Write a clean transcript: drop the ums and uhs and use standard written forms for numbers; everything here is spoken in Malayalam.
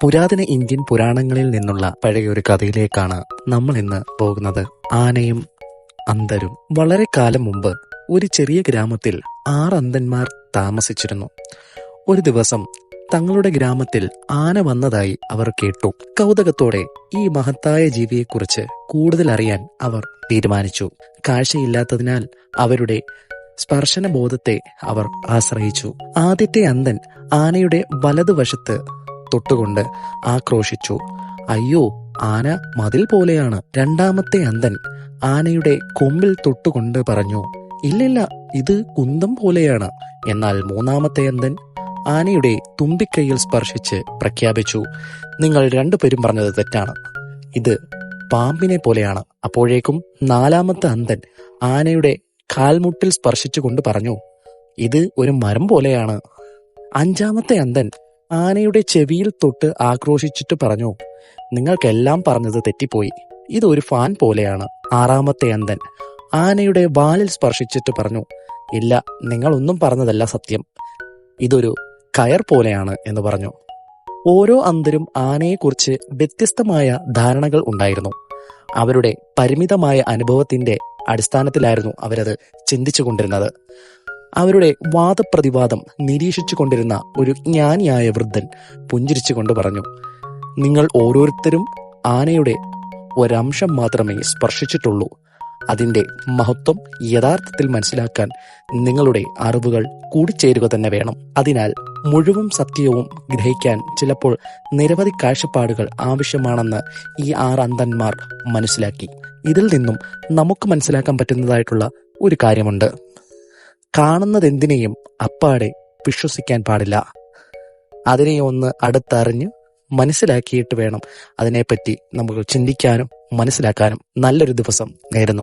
പുരാതന ഇന്ത്യൻ പുരാണങ്ങളിൽ നിന്നുള്ള പഴയൊരു കഥയിലേക്കാണ് നമ്മൾ ഇന്ന് പോകുന്നത്. ആനയും അന്ധരും. വളരെ കാലം മുമ്പ് ഒരു ചെറിയ ഗ്രാമത്തിൽ 6 അന്ധന്മാർ താമസിച്ചിരുന്നു. ഒരു ദിവസം തങ്ങളുടെ ഗ്രാമത്തിൽ ആന വന്നതായി അവർ കേട്ടു. കൗതുകത്തോടെ ഈ മഹത്തായ ജീവിയെക്കുറിച്ച് കൂടുതൽ അറിയാൻ അവർ തീരുമാനിച്ചു. കാഴ്ചയില്ലാത്തതിനാൽ അവരുടെ സ്പർശനബോധത്തെ അവർ ആശ്രയിച്ചു. ആദ്യത്തെ അന്ധൻ ആനയുടെ വലതുവശത്ത് തൊട്ടുകൊണ്ട് ആക്രോശിച്ചു, അയ്യോ, ആന മതിൽ പോലെയാണ്. രണ്ടാമത്തെ അന്ധൻ ആനയുടെ കൊമ്പിൽ തൊട്ടുകൊണ്ട് പറഞ്ഞു, ഇല്ലില്ല, ഇത് കുന്തം പോലെയാണ്. എന്നാൽ മൂന്നാമത്തെ അന്ധൻ ആനയുടെ തുമ്പിക്കൈയിൽ സ്പർശിച്ച് പ്രഖ്യാപിച്ചു, നിങ്ങൾ രണ്ടുപേരും പറഞ്ഞത് തെറ്റാണ്, ഇത് പാമ്പിനെ പോലെയാണ്. അപ്പോഴേക്കും നാലാമത്തെ അന്ധൻ ആനയുടെ കാൽമുട്ടിൽ സ്പർശിച്ചുകൊണ്ട് പറഞ്ഞു, ഇത് ഒരു മരം പോലെയാണ്. അഞ്ചാമത്തെ അന്ധൻ ആനയുടെ ചെവിയിൽ തൊട്ട് ആക്രോശിച്ചിട്ട് പറഞ്ഞു, നിങ്ങൾക്കെല്ലാം പറഞ്ഞത് തെറ്റിപ്പോയി, ഇതൊരു ഫാൻ പോലെയാണ്. ആറാമത്തെ അന്ധൻ ആനയുടെ വാലിൽ സ്പർശിച്ചിട്ട് പറഞ്ഞു, ഇല്ല, നിങ്ങളൊന്നും പറഞ്ഞതല്ല സത്യം, ഇതൊരു കയർ പോലെയാണ് എന്ന് പറഞ്ഞു. ഓരോ അന്ധരും ആനയെക്കുറിച്ച് വ്യത്യസ്തമായ ധാരണകൾ ഉണ്ടായിരുന്നു. അവരുടെ പരിമിതമായ അനുഭവത്തിന്റെ അടിസ്ഥാനത്തിലായിരുന്നു അവരത് ചിന്തിച്ചു കൊണ്ടിരുന്നത്. അവരുടെ വാദപ്രതിവാദം നിരീക്ഷിച്ചു കൊണ്ടിരുന്ന ഒരു ജ്ഞാനിയായ വൃദ്ധൻ പുഞ്ചിരിച്ചുകൊണ്ട് പറഞ്ഞു, നിങ്ങൾ ഓരോരുത്തരും ആനയുടെ ഒരംശം മാത്രമേ സ്പർശിച്ചിട്ടുള്ളൂ. അതിന്റെ മഹത്വം യഥാർത്ഥത്തിൽ മനസ്സിലാക്കാൻ നിങ്ങളുടെ അറിവുകൾ കൂടിച്ചേരുക തന്നെ വേണം. അതിനാൽ മുഴുവൻ സത്യവും ഗ്രഹിക്കാൻ ചിലപ്പോൾ നിരവധി കാഴ്ചപ്പാടുകൾ ആവശ്യമാണെന്ന് ഈ 6 അന്ധന്മാർ മനസ്സിലാക്കി. ഇതിൽ നിന്നും നമുക്ക് മനസ്സിലാക്കാൻ പറ്റുന്നതായിട്ടുള്ള ഒരു കാര്യമുണ്ട്. കാണുന്നതെന്തിനേയും അപ്പാടെ വിശ്വസിക്കാൻ പാടില്ല. അതിനെ ഒന്ന് അടുത്തറിഞ്ഞ് മനസ്സിലാക്കിയിട്ട് വേണം അതിനെപ്പറ്റി നമുക്ക് ചിന്തിക്കാനും മനസ്സിലാക്കാനും. നല്ലൊരു ദിവസം നേരുന്നു.